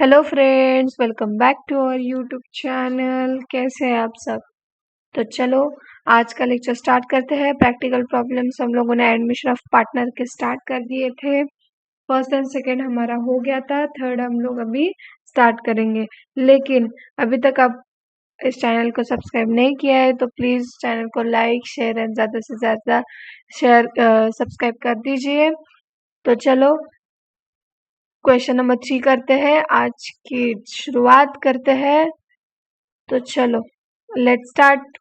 Hello friends, welcome back to our YouTube channel. कैसे हैं आप सब? तो चलो आज का लेक्चर स्टार्ट करते हैं। प्रैक्टिकल प्रॉब्लम्स हम लोगों ने एडमिशन ऑफ पार्टनर के स्टार्ट कर दिए थे। फर्स्ट एंड सेकंड हमारा हो गया था, थर्ड हम लोग अभी स्टार्ट करेंगे। लेकिन अभी तक आप इस चैनल को सब्सक्राइब नहीं किया है तो प्लीज़ चैनल को लाइक शेयर एंड ज़्यादा से ज़्यादा सब्सक्राइब कर दीजिए। तो चलो क्वेश्चन नंबर 3 करते हैं, आज की शुरुआत करते हैं। तो चलो लेट्स स्टार्ट।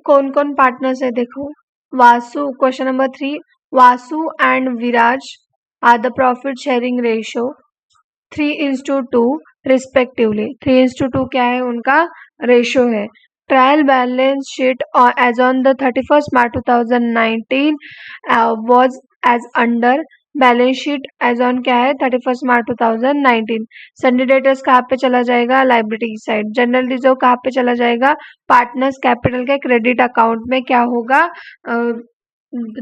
कौन कौन पार्टनर्स है देखो। Vasu, question number 3, Vasu and Viraj are the profit sharing ratio 3:2 respectively. 3:2 क्या है? उनका रेशियो है। Trial balance sheet as on the 31st March 2019 was as under। Balance sheet as on क्या है? 31st March 2019। सन्डी डेटर्स कहाँ पे चला जाएगा? लाइबिलिटी की साइड। जनरल रिजर्व कहाँ पे चला जाएगा? पार्टनर्स कैपिटल के क्रेडिट अकाउंट में क्या होगा?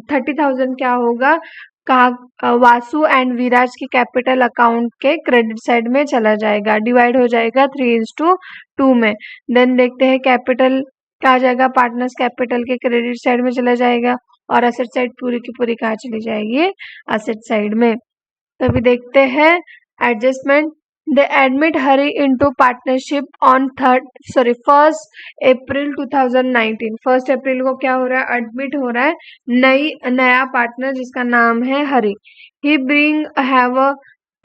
30,000 क्या होगा? कहा वासु एंड विराज के कैपिटल अकाउंट के क्रेडिट साइड में चला जाएगा, डिवाइड हो जाएगा 3:2 में। देन देखते हैं कैपिटल कहा जाएगा? पार्टनर्स कैपिटल के क्रेडिट साइड में चला जाएगा। और एसेट साइड पूरी की पूरी कहाँ चली जाएगी? एसेट साइड में। तो अभी देखते हैं adjustment. They admit Hari into partnership on 1 अप्रैल 2019। 1 अप्रैल को क्या हो रहा है? एडमिट हो रहा है नया पार्टनर जिसका नाम है Hari. He bring have a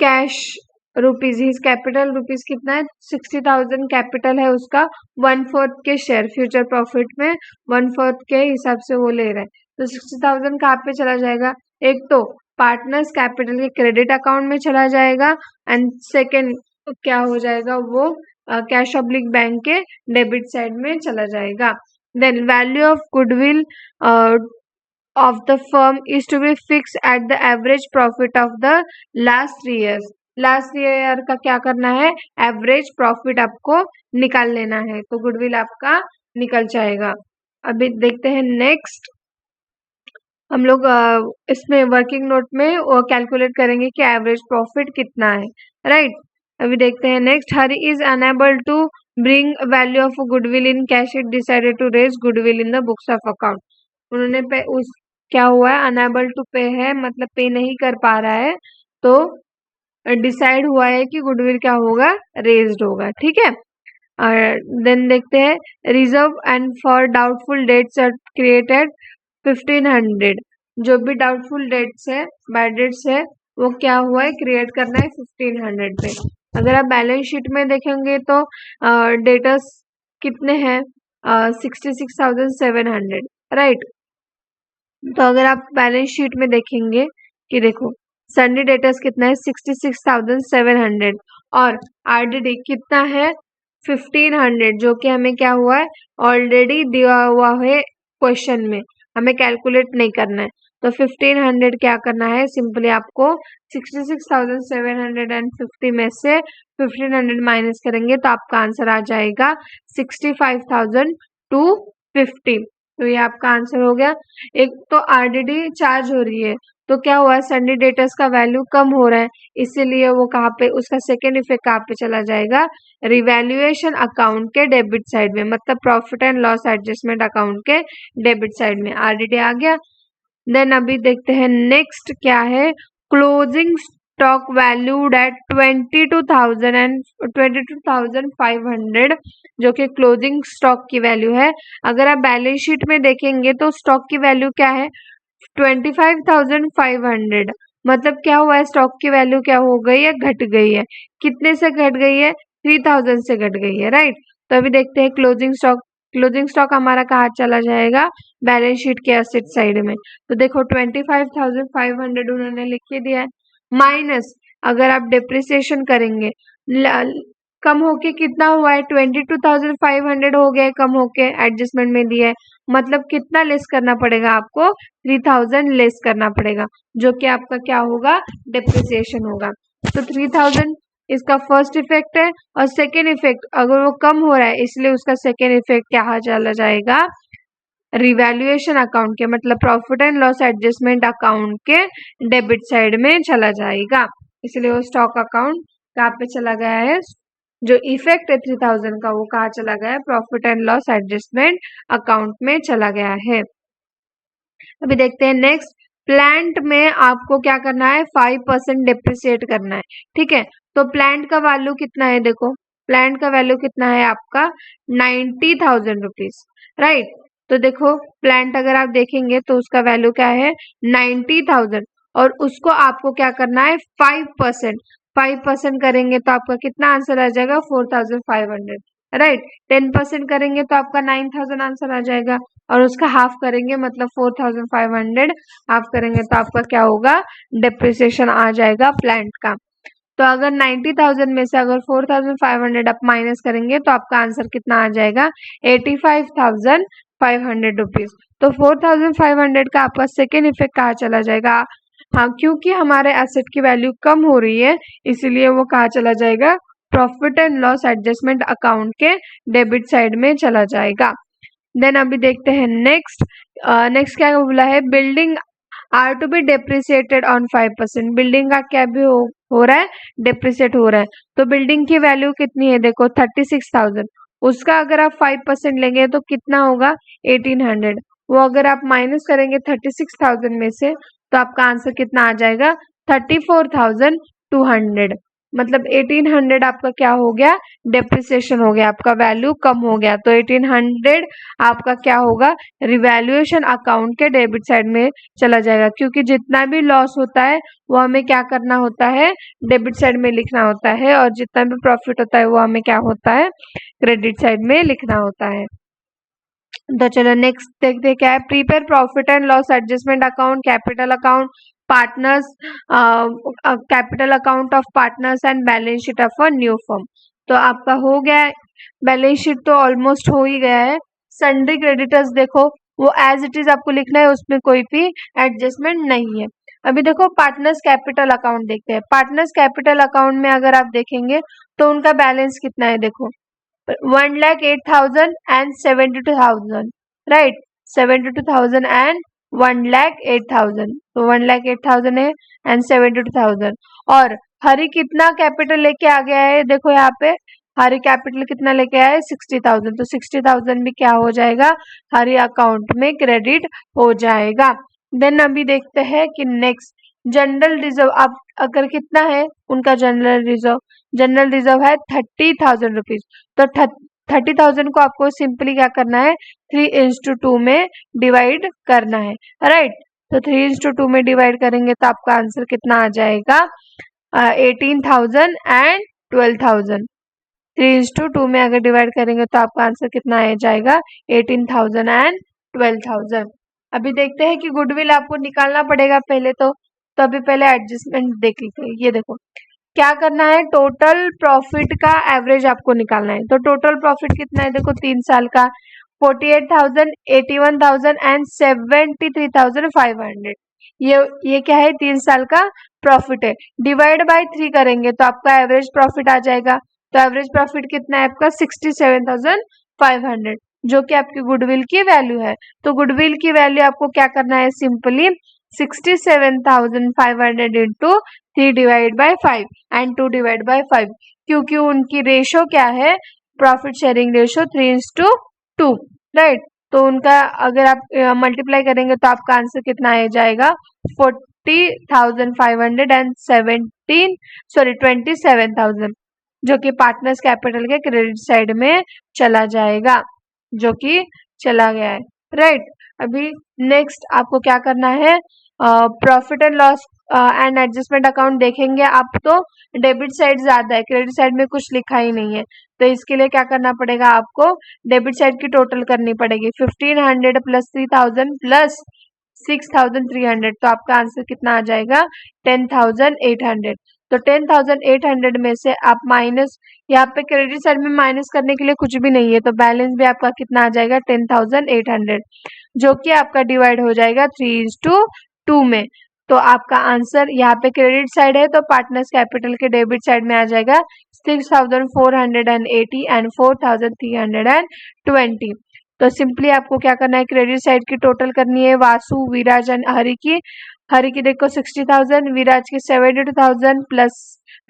cash rupees, his capital rupees कितना है? 60,000 कैपिटल है उसका। 1/4 के शेयर फ्यूचर प्रॉफिट में 1/4 के हिसाब से वो ले रहा है। तो 60,000 कहाँ पे चला जाएगा? एक तो पार्टनर्स कैपिटल के क्रेडिट अकाउंट में चला जाएगा एंड सेकेंड क्या हो जाएगा? वो कैश ऑब्लिक बैंक के डेबिट साइड में चला जाएगा। Then value of goodwill of the firm is to be fixed at the average profit of the last 3 years। Last year का क्या करना है? एवरेज प्रॉफिट आपको निकाल लेना है, तो गुडविल आपका निकल जाएगा। अभी देखते हैं नेक्स्ट। हम लोग इसमें वर्किंग नोट में कैलकुलेट करेंगे कि एवरेज प्रॉफिट कितना है, राइट। अभी देखते हैं next. Hari is unable to bring value of goodwill in cash, it decided to raise goodwill in the books of account. उन्होंने उस क्या हुआ है? अनेबल टू पे है, मतलब पे नहीं कर पा रहा है, तो डिसाइड हुआ है कि गुडविल क्या होगा? रेज्ड होगा, ठीक है। देन देखते हैं reserve and for doubtful debts are created 1500। जो भी डाउटफुल डेट्स है, बैड डेट्स है, वो क्या हुआ है? क्रिएट करना है 1500 पे। अगर आप बैलेंस शीट में देखेंगे तो डेटर्स कितने हैं? 66,700, राइट। तो अगर आप बैलेंस शीट में देखेंगे कि देखो सन्डी डेटर्स कितना है? 66,700 और आरडीडी कितना है? 1500, जो कि हमें क्या हुआ है? ऑलरेडी दिया हुआ है क्वेश्चन में, हमें कैलकुलेट नहीं करना है। तो 1500 क्या करना है? सिंपली आपको 66,750 में से 1500 माइनस करेंगे तो आपका आंसर आ जाएगा 65,250। तो ये आपका आंसर हो गया। एक तो आरडीडी चार्ज हो रही है, तो क्या हुआ? सन्डी डेटर्स का वैल्यू कम हो रहा है, इसीलिए वो कहाँ पे? उसका सेकेंड इफेक्ट कहाँ पे चला जाएगा? रिवैल्यूएशन अकाउंट के डेबिट साइड में, मतलब profit and loss adjustment account के डेबिट साइड में आरडीडी आ गया। देन अभी देखते हैं नेक्स्ट क्या है। क्लोजिंग स्टॉक वैल्यूड एट 22,500, जो कि क्लोजिंग स्टॉक की वैल्यू है। अगर आप बैलेंस शीट में देखेंगे तो स्टॉक की वैल्यू क्या है? 25,500। मतलब क्या हुआ है? स्टॉक की वैल्यू क्या हो गई है? घट गई है। कितने से घट गई है? 3,000 से घट गई है, राइट। तो अभी देखते हैं क्लोजिंग स्टॉक। क्लोजिंग स्टॉक हमारा कहाँ चला जाएगा? बैलेंस शीट के एसेट साइड में। तो देखो 25,500 उन्होंने लिख के दिया है, माइनस अगर आप डिप्रिसिएशन करेंगे कम होके कितना हुआ है? 22,500 हो गया है, कम होके एडजस्टमेंट में दिया है। मतलब कितना लेस करना पड़ेगा आपको? 3,000 लेस करना पड़ेगा, जो कि आपका क्या होगा? डिप्रिसिएशन होगा। तो 3,000 इसका फर्स्ट इफेक्ट है। और सेकेंड इफेक्ट, अगर वो कम हो रहा है इसलिए उसका सेकेंड इफेक्ट क्या चला जाएगा? रिवैल्यूएशन अकाउंट के, मतलब profit and loss adjustment account के डेबिट साइड में चला जाएगा। इसलिए वो स्टॉक अकाउंट कहाँ पे चला गया है, जो इफेक्ट है 3000 का वो कहाँ चला गया है, profit and loss adjustment account में चला गया है। अभी देखते हैं नेक्स्ट, प्लांट में आपको क्या करना है, 5% डिप्रिसिएट करना है। ठीक है, तो प्लांट का वैल्यू कितना है, देखो प्लांट का वैल्यू कितना है आपका 90,000 रुपीज, राइट। तो देखो प्लांट अगर आप देखेंगे तो उसका वैल्यू क्या है 90,000, और उसको आपको क्या करना है 5% करेंगे तो आपका कितना आंसर आ जाएगा 4,500, राइट। 10% करेंगे तो आपका 9,000 आंसर आ जाएगा, और उसका हाफ करेंगे मतलब 4,500 हाफ करेंगे तो आपका क्या होगा, डिप्रिसिएशन आ जाएगा प्लांट का। तो अगर 90,000 में से अगर 4,500 आप माइनस करेंगे तो आपका आंसर कितना आ जाएगा 85,500 रुपीज। तो 4,500 का आपका सेकेंड इफेक्ट कहाँ चला जाएगा, हाँ क्योंकि हमारे एसेट की वैल्यू कम हो रही है इसलिए वो कहाँ चला जाएगा, profit and loss adjustment account के डेबिट साइड में चला जाएगा। देन अभी देखते हैं नेक्स्ट, नेक्स्ट क्या बोला है, building are to be depreciated on 5%, building का क्या भी हो रहा है, डेप्रिसिएट हो रहा है। तो बिल्डिंग की वैल्यू कितनी है, देखो 36,000, उसका अगर आप 5% लेंगे तो कितना होगा 1800, वो अगर आप माइनस करेंगे 36,000 में से तो आपका आंसर कितना आ जाएगा 34,200, मतलब 1800 आपका क्या हो गया, डेप्रिसिएशन हो गया, आपका वैल्यू कम हो गया। तो 1800 आपका क्या होगा, रिवैल्यूएशन अकाउंट के डेबिट साइड में चला जाएगा, क्योंकि जितना भी लॉस होता है वो हमें क्या करना होता है, डेबिट साइड में लिखना होता है, और जितना भी प्रॉफिट होता है वो हमें क्या होता है, क्रेडिट साइड में लिखना होता है। तो चलो नेक्स्ट देखते हैं क्या है, prepare profit and loss adjustment account, capital account, partners, capital account of partners and balance sheet of a new firm. तो आपका हो गया है, बैलेंस शीट तो ऑलमोस्ट हो ही गया है। सन्ड्री क्रेडिटर्स देखो वो एज इट इज आपको लिखना है, उसमें कोई भी एडजस्टमेंट नहीं है। अभी देखो पार्टनर्स कैपिटल अकाउंट देखते हैं, पार्टनर्स कैपिटल अकाउंट में अगर आप देखेंगे तो उनका बैलेंस कितना है, देखो 1,08,000 and 72,000, right, 72,000 and 1,08,000, तो 1,08,000 है एंड 72,000। और हरी कितना कैपिटल लेके आ गया है, देखो यहाँ पे हरी कैपिटल कितना लेके आया है 60,000, तो 60,000 भी क्या हो जाएगा, हरी अकाउंट में क्रेडिट हो जाएगा। देन अभी देखते हैं कि नेक्स्ट जनरल रिजर्व, आप अगर कितना है उनका जनरल रिजर्व, जनरल रिजर्व है 30,000 रुपीज। तो 30,000 को आपको सिंपली क्या करना है 3:2 में डिवाइड करना है, राइट। तो 3:2 में डिवाइड करेंगे तो आपका आंसर कितना आ जाएगा 18,000 एंड 12,000। 3:2 में अगर डिवाइड करेंगे तो आपका आंसर कितना आ जाएगा 18,000 एंड 12,000। अभी देखते हैं कि गुडविल आपको निकालना पड़ेगा पहले तो अभी पहले एडजस्टमेंट देख लीजिए। ये देखो क्या करना है, टोटल प्रॉफिट का एवरेज आपको निकालना है। तो टोटल प्रॉफिट कितना है, देखो 3 साल का 48,000, 81,000 एंड 73,500, ये क्या है 3 साल का प्रॉफिट है। डिवाइड बाय 3 करेंगे तो आपका एवरेज प्रॉफिट आ जाएगा। तो एवरेज प्रॉफिट कितना है आपका 67,500, जो कि आपकी गुडविल की वैल्यू है। तो गुडविल की वैल्यू आपको क्या करना है, simply 67,500 into 3 divide by 5 and 2 divide by 5, क्योंकि उनकी रेशो क्या है, प्रॉफिट शेयरिंग रेशो 3:2, राइट। तो उनका अगर आप मल्टीप्लाई करेंगे तो आपका आंसर कितना आ जाएगा 27,000, जो कि पार्टनर्स कैपिटल के क्रेडिट साइड में चला जाएगा, जो कि चला गया है, राइट। अभी नेक्स्ट आपको क्या करना है, profit and loss and adjustment account देखेंगे आप तो डेबिट साइड ज्यादा है, क्रेडिट साइड में कुछ लिखा ही नहीं है। तो इसके लिए क्या करना पड़ेगा, आपको डेबिट साइड की टोटल करनी पड़ेगी 1,500 प्लस 3,000 प्लस 6,300, तो आपका आंसर कितना आ जाएगा 10,800। तो 10,800 में से आप माइनस, यहाँ पे क्रेडिट साइड में माइनस करने के लिए कुछ भी नहीं है, तो बैलेंस भी आपका कितना आ जाएगा 10,800, जो कि आपका डिवाइड हो जाएगा 3:2 में। तो आपका आंसर यहाँ पे क्रेडिट साइड है तो पार्टनर्स कैपिटल के डेबिट साइड में आ जाएगा 6,480 एंड 4,320। तो सिंपली आपको क्या करना है, क्रेडिट साइड की टोटल करनी है वासु, विराज एंड हरि की, हरि की देखो 60,000, विराज की 72,000 प्लस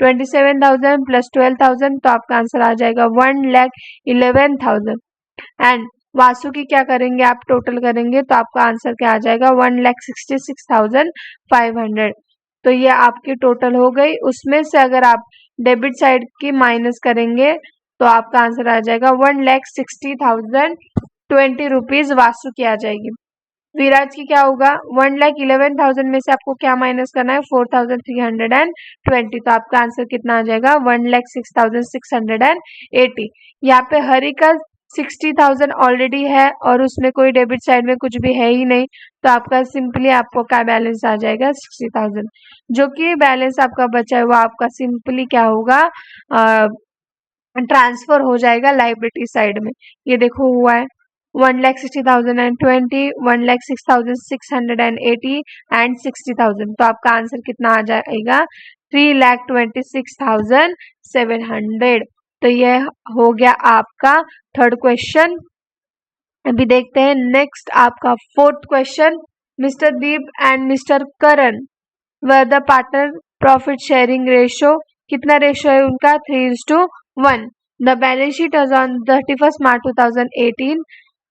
27,000 प्लस 12,000, तो आपका आंसर आ जाएगा 1,11,000। एंड वासु की क्या करेंगे आप, टोटल करेंगे तो आपका आंसर क्या आ जाएगा 1,66,500। तो ये आपकी टोटल हो गई। उसमें से अगर आप डेबिट साइड की माइनस करेंगे तो आपका आंसर आ जाएगा 1,60,020 वासु की आ जाएगी। विराज की क्या होगा, 1,11,000 में से आपको क्या माइनस करना है, 4,320। तो आपका आंसर कितना आ जाएगा 1,06,680। यहाँ पे हरि का 60,000 ऑलरेडी है और उसमें कोई डेबिट साइड में कुछ भी है ही नहीं, तो आपका सिंपली आपको क्या बैलेंस आ जाएगा 60,000। जो कि बैलेंस आपका बचा है वो आपका सिंपली क्या होगा, ट्रांसफर हो जाएगा लाइबिलिटी साइड में। ये देखो हुआ है 1,60,020, 1,06,680 एंड 60,000। तो आपका आंसर कितना आ जाएगा 3,26,700। तो ये हो गया आपका थर्ड क्वेश्चन। अभी देखते हैं नेक्स्ट आपका fourth question. Mister Deep and mister Karan were the partner profit sharing ratio, कितना रेशियो है उनका 3:1। The balance sheet is on 31 March 2018।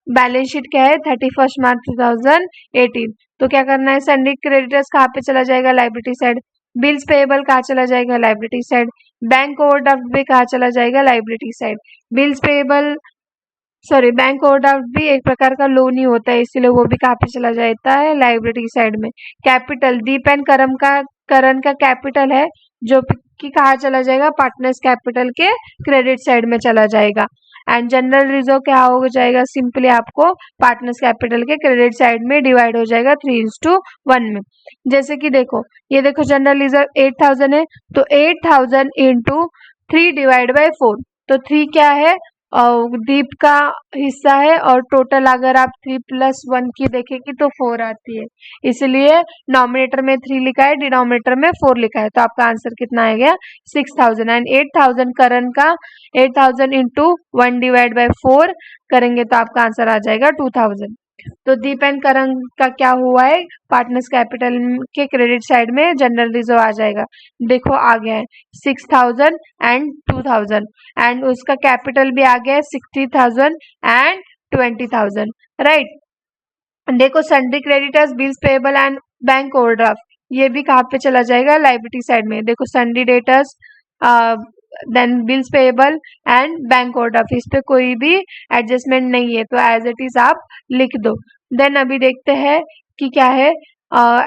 Balance sheet क्या है 31 मार्च 2018। तो क्या करना है, सन्डी क्रेडिटर्स कहाँ पे चला जाएगा, लाइबिलिटी साइड। बिल्स पेएबल कहाँ चला जाएगा, लाइबिलिटी साइड। बैंक ओवरड्राफ्ट भी कहाँ चला जाएगा, liability side. Bills payable bank overdraft भी एक प्रकार का लोन ही होता है, इसीलिए वो भी कहाँ पे चला जाता है, लाइबिलिटी साइड में। कैपिटल दीप एंड करण का कैपिटल है जो कि कहाँ चला जाएगा, पार्टनर्स कैपिटल के क्रेडिट साइड में चला जाएगा। एंड जनरल रिजर्व क्या हो जाएगा, सिंपली आपको पार्टनर्स कैपिटल के क्रेडिट साइड में डिवाइड हो जाएगा 3:1 में। जैसे कि देखो, ये देखो जनरल रिजर्व 8,000 है, तो 8,000 इंटू 3/4। तो 3 क्या है, दीप का हिस्सा है, और टोटल अगर आप 3+1 की देखेंगे तो 4 आती है, इसलिए नॉमिनेटर में 3 लिखा है, डिनोमिनेटर में 4 लिखा है। तो आपका आंसर कितना आ गया 6,000। एंड 8,000 करण का 8,000 इंटू 1/4 करेंगे तो आपका आंसर आ जाएगा 2,000। तो दीप एंड करण का क्या हुआ है, पार्टनर्स कैपिटल के क्रेडिट साइड में जनरल रिजर्व आ जाएगा। देखो आ गया है 6,000 एंड 2,000, एंड उसका कैपिटल भी आ गया है 60,000 एंड 20,000, राइट। देखो sundry creditors, bills payable and bank overdraft, ये भी कहाँ पे चला जाएगा, लाइबिलिटी साइड में। देखो sundry debtors, then bills payable and bank overdraft, इस पे कोई भी एडजस्टमेंट नहीं है, तो एज इट इज आप लिख दो। देन अभी देखते हैं कि क्या है,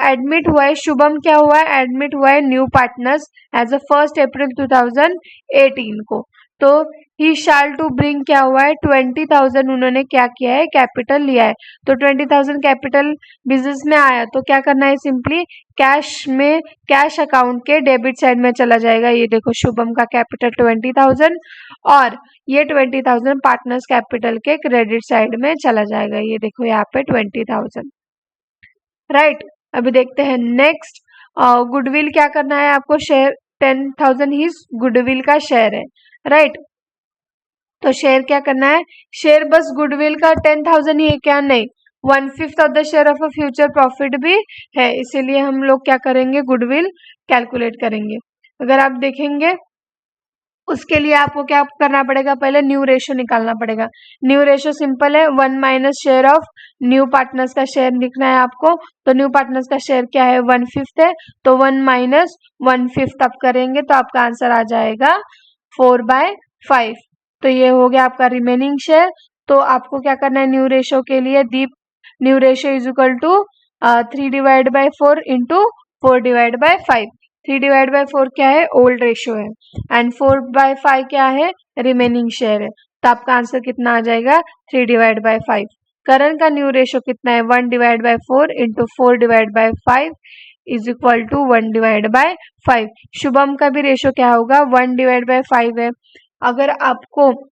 एडमिट हुआ है शुभम, क्या हुआ है, एडमिट हुआ है न्यू पार्टनर्स एज अ 1 अप्रैल 2018 को। तो ही शाल टू ब्रिंग क्या हुआ है 20,000, उन्होंने क्या किया है, कैपिटल लिया है। तो 20,000 कैपिटल बिजनेस में आया तो क्या करना है, सिंपली कैश अकाउंट के डेबिट साइड में चला जाएगा। ये देखो शुभम का कैपिटल 20,000 और ये 20,000 पार्टनर्स कैपिटल के क्रेडिट साइड में चला जाएगा। ये देखो यहाँ पे 20,000, राइट। अभी देखते हैं नेक्स्ट, गुडविल क्या करना है आपको, शेयर 10,000 ही गुडविल का शेयर है, राइट। तो शेयर क्या करना है, शेयर बस गुडविल का 10,000 ही है क्या, नहीं, 1/5 of the share of a future profit भी है, इसीलिए हम लोग क्या करेंगे, गुडविल कैलकुलेट करेंगे। अगर आप देखेंगे उसके लिए आपको क्या करना पड़ेगा, पहले न्यू रेशियो निकालना पड़ेगा। न्यू रेशियो सिंपल है, 1 minus share of new partners का शेयर लिखना है आपको। तो न्यू पार्टनर्स का शेयर क्या है 1/5 है, तो 1 माइनस 1/5 आप करेंगे तो आपका आंसर आ जाएगा 4/5। तो ये हो गया आपका रिमेनिंग शेयर। तो आपको क्या करना है, न्यू रेशियो के लिए Deep new ratio is equal to 3/4 into 4/5। 3/4 क्या है, ओल्ड रेशियो है, एंड 4/5 क्या है, रिमेनिंग शेयर है। तो आपका आंसर कितना आ जाएगा 3/5। करंट का न्यू रेशियो कितना है 1/4 into 4/5 is equal to 1/5। Shubham का भी रेशियो क्या होगा 1/5 है। अगर आपको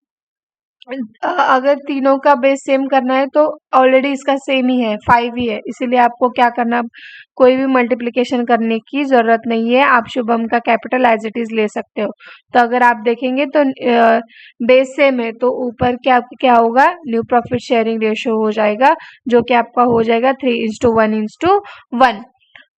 अगर तीनों का बेस सेम करना है तो ऑलरेडी इसका सेम ही है 5 ही है, इसीलिए आपको क्या करना, कोई भी मल्टीप्लिकेशन करने की जरूरत नहीं है, आप शुभम का कैपिटल एज इट इज ले सकते हो। तो अगर आप देखेंगे तो बेस सेम है तो ऊपर क्या होगा, न्यू प्रॉफिट शेयरिंग रेशियो हो जाएगा, जो कि आपका हो जाएगा 3:1:1।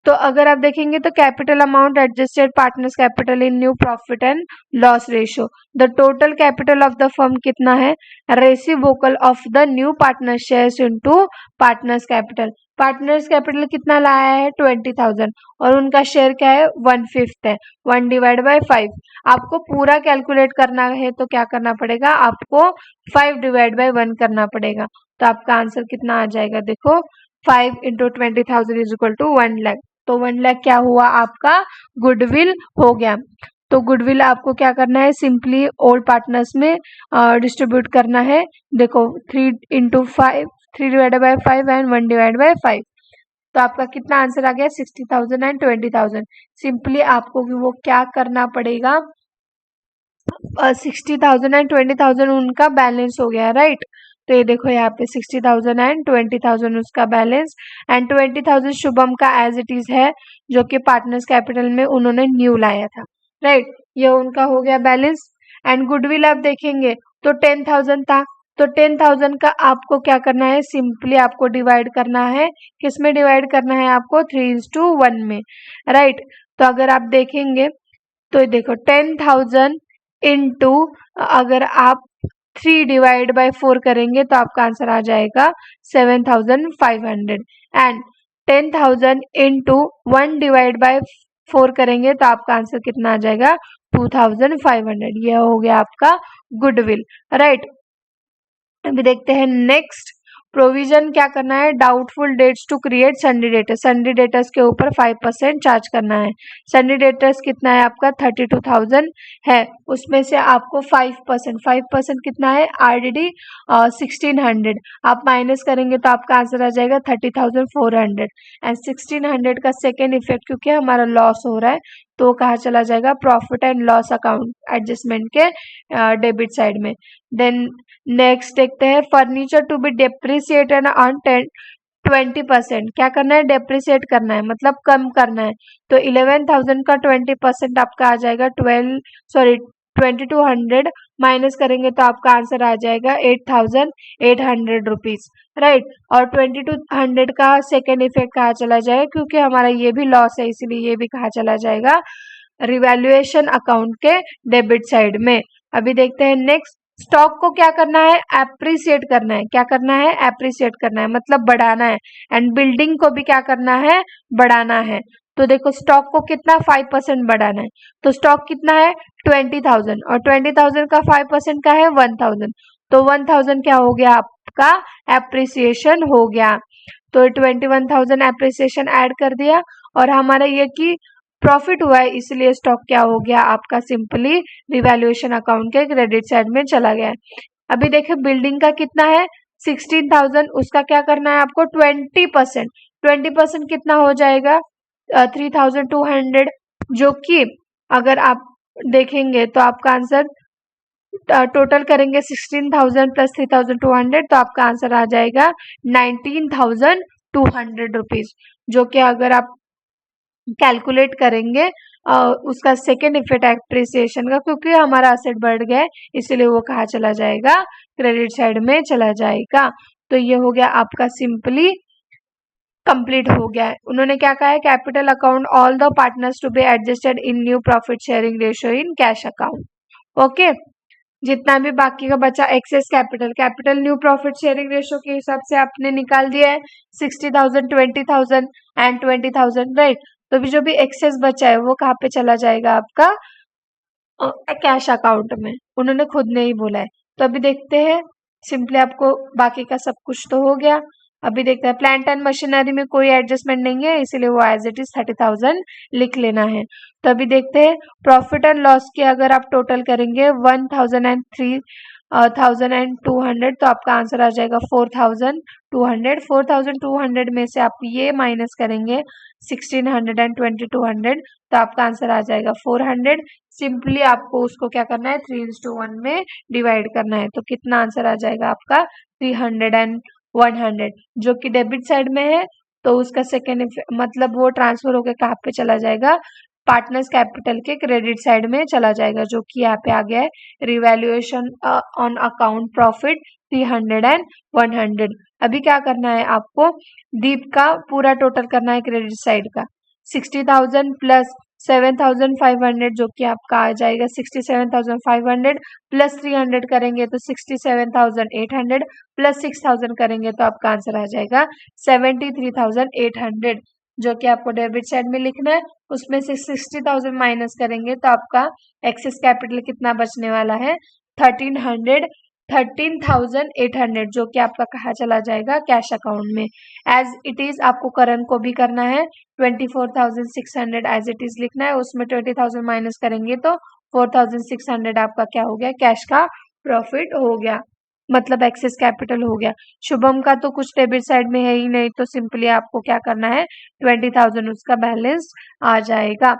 तो अगर आप देखेंगे तो capital amount adjusted partners capital in new profit and loss ratio, the total capital of the firm कितना है, reciprocal of the new partner shares into partners capital. Partners capital कितना लाया है 20,000 और उनका शेयर क्या है 1/5 है, 1/5। आपको पूरा कैलकुलेट करना है तो क्या करना पड़ेगा, आपको 5/1 करना पड़ेगा। तो आपका आंसर कितना आ जाएगा, देखो 5 into 20,000 is equal to 1 lakh. तो 1 लाख क्या हुआ आपका गुडविल हो गया। तो गुडविल आपको क्या करना है, सिंपली ओल्ड पार्टनर्स में डिस्ट्रीब्यूट करना है। देखो 3 इंटू 5, 3/5 एंड 1/5। तो आपका कितना आंसर आ गया 60,000 एंड 20,000। सिंपली आपको वो क्या करना पड़ेगा, 60,000 एंड 20,000 उनका बैलेंस हो गया, राइट। तो ये देखो यहाँ पे 60,000 एंड 20,000 उसका बैलेंस एंड 20,000 शुभम का एज इट इज है, जो कि पार्टनर्स कैपिटल में उन्होंने न्यू लाया था, राइट। ये उनका हो गया बैलेंस। एंड गुडविल आप देखेंगे तो 10,000 था, तो 10,000 का आपको क्या करना है, सिंपली आपको डिवाइड करना है, किसमें डिवाइड करना है आपको 3:1 में, राइट। तो अगर आप देखेंगे तो देखो 10,000 इंटू अगर आप 3/4 करेंगे तो आपका आंसर आ जाएगा 7,500 एंड 10,000 इंटू 1/4 करेंगे तो आपका आंसर कितना आ जाएगा 2,500। यह हो गया आपका गुडविल, राइट। अभी देखते हैं नेक्स्ट प्रोविजन क्या करना है, doubtful debts to create sundry debtors. Sundry debtors के ऊपर 5% चार्ज करना है। सन्डी डेटर्स कितना है आपका 32,000 है, उसमें से आपको 5% कितना है आरडीडी 1600 आप माइनस करेंगे तो आपका आंसर आ जाएगा 30,400 एंड 1600 का सेकेंड इफेक्ट क्योंकि हमारा लॉस हो रहा है तो कहाँ चला जाएगा profit and loss account adjustment के डेबिट साइड में। देन नेक्स्ट देखते हैं furniture to be depreciated on 20%। क्या करना है, डेप्रिसिएट करना है, मतलब कम करना है। तो 11,000 का 20% आपका आ जाएगा 2200 माइनस करेंगे तो आपका आंसर आ जाएगा 8,800 रुपीज, राइट। और 2200 का सेकेंड इफेक्ट कहाँ चला जाएगा, क्योंकि हमारा ये भी लॉस है इसलिए ये भी कहाँ चला जाएगा रिवैल्यूएशन अकाउंट के डेबिट साइड में। अभी देखते हैं नेक्स्ट, स्टॉक को क्या करना है एप्रिसिएट करना है। क्या करना है एप्रिसिएट करना है, मतलब बढ़ाना है। एंड बिल्डिंग को भी क्या करना है बढ़ाना है। तो देखो स्टॉक को कितना 5% बढ़ाना है, तो स्टॉक कितना है 20,000 और 20,000 का 5% का है 1,000। तो 1,000 क्या हो गया आपका एप्रिसिएशन हो गया। तो 21,000 एप्रिसिएशन ऐड कर दिया और हमारा ये कि प्रॉफिट हुआ है इसलिए स्टॉक क्या हो गया आपका सिंपली रिवैल्यूएशन अकाउंट के क्रेडिट साइड में चला गया है। अभी देखिए बिल्डिंग का कितना है 16,000, उसका क्या करना है आपको 20% कितना हो जाएगा 3,200, जो कि अगर आप देखेंगे तो आपका आंसर टोटल करेंगे 16,000 प्लस 3,200 तो आपका आंसर आ जाएगा 19,200 रुपीज, जो कि अगर आप कैलकुलेट करेंगे उसका सेकेंड इफेक्ट एप्रिसिएशन का, क्योंकि हमारा असेट बढ़ गया है इसलिए वो कहाँ चला जाएगा क्रेडिट साइड में चला जाएगा। तो ये हो गया आपका सिंपली कंप्लीट हो गया है। उन्होंने क्या कहा है capital account all the partners to be adjusted in new profit sharing ratio in cash account. Okay, जितना भी बाकी का बचा excess capital, capital new profit sharing ratio के हिसाब से आपने निकाल दिया है 60,000 20,000 एंड 20,000, राइट। तो भी जो भी एक्सेस बचा है वो कहाँ पे चला जाएगा आपका कैश अकाउंट में, उन्होंने खुद ने ही बोला है। तो अभी देखते हैं सिंपली आपको बाकी का सब कुछ तो हो गया। अभी देखते हैं प्लांट एंड मशीनरी में कोई एडजस्टमेंट नहीं है इसलिए वो एज इट इज 30,000 लिख लेना है। तो अभी देखते हैं प्रॉफिट एंड लॉस की अगर आप टोटल करेंगे 1,200 तो आपका आंसर आ जाएगा 4,200। 4,200 में से आप ये माइनस करेंगे 1,600 एंड 2,200 तो आपका आंसर आ जाएगा 400। सिंपली आपको उसको क्या करना है 3:1 में डिवाइड करना है। तो कितना आंसर आ जाएगा आपका 300 एंड 100, जो कि डेबिट साइड में है तो उसका सेकेंड मतलब वो ट्रांसफर होकर कहाँ पे चला जाएगा पार्टनर्स कैपिटल के क्रेडिट साइड में चला जाएगा, जो कि यहाँ पे आ गया है revaluation on account profit 300 and 100। अभी क्या करना है आपको दीप का पूरा टोटल करना है क्रेडिट साइड का। 60,000 प्लस 7,500 जो कि आपका आ जाएगा 67,500 प्लस 300 करेंगे तो 67,800 प्लस 6,000 करेंगे तो आपका आंसर आ जाएगा 73,800 जो कि आपको डेबिट साइड में लिखना है। उसमें से 60,000 माइनस करेंगे तो आपका एक्सेस कैपिटल कितना बचने वाला है 13,800 जो कि आपका कहा चला जाएगा कैश अकाउंट में। एज इट इज आपको करंट को भी करना है 24,600 एज इट इज लिखना है, उसमें 20,000 माइनस करेंगे तो 4,600 आपका क्या हो गया कैश का प्रॉफिट हो गया, मतलब एक्सेस कैपिटल हो गया। शुभम का तो कुछ डेबिट साइड में है ही नहीं तो सिंपली आपको क्या करना है 20,000 उसका बैलेंस आ जाएगा।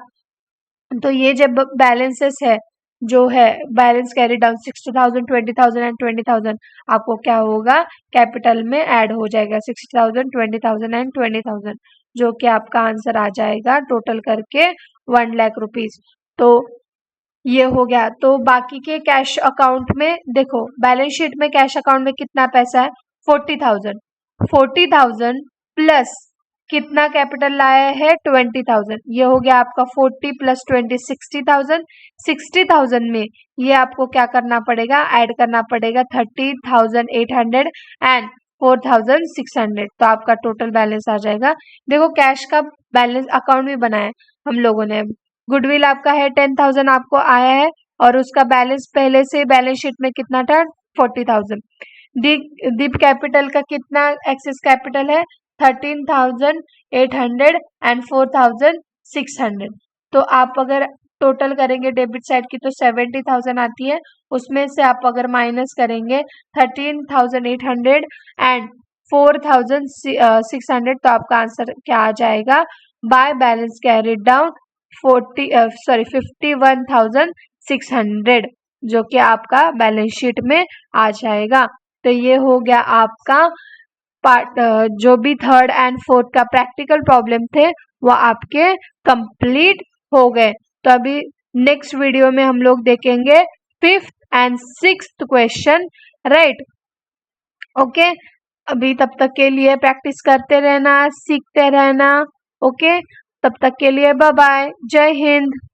तो ये जब बैलेंसेस है जो है बैलेंस कैरी डाउन 60,000 20,000 एंड 20,000 आपको क्या होगा कैपिटल में ऐड हो जाएगा 60,000 20,000 एंड 20,000 जो कि आपका आंसर आ जाएगा टोटल करके 1 लाख रुपीज। तो ये हो गया। तो बाकी के कैश अकाउंट में देखो बैलेंस शीट में कैश अकाउंट में कितना पैसा है 40,000 प्लस कितना कैपिटल लाया है 20,000, ये हो गया आपका 40 प्लस 20 60,000। 60,000 में ये आपको क्या करना पड़ेगा ऐड करना पड़ेगा 30,800 एंड 4,600 तो आपका टोटल बैलेंस आ जाएगा। देखो कैश का बैलेंस अकाउंट भी बनाया हम लोगों ने। गुडविल आपका है 10,000 आपको आया है और उसका बैलेंस पहले से बैलेंस शीट में कितना था 40,000। दीप कैपिटल का कितना एक्सेस कैपिटल है 13,800 एंड 4,600। तो आप अगर टोटल करेंगे डेबिट साइड की तो 70,000 आती है, उसमें से आप अगर माइनस करेंगे 13,800 एंड 4,600 तो आपका आंसर क्या आ जाएगा बाय बैलेंस कैरिड डाउन 51,600 जो कि आपका बैलेंस शीट में आ जाएगा। तो ये हो गया आपका पार्ट जो भी थर्ड एंड फोर्थ का प्रैक्टिकल प्रॉब्लम थे वो आपके कंप्लीट हो गए। तो अभी नेक्स्ट वीडियो में हम लोग देखेंगे 5th and 6th question, right. Okay, अभी तब तक के लिए प्रैक्टिस करते रहना, सीखते रहना। ओके, तब तक के लिए बाय बाय, जय हिंद।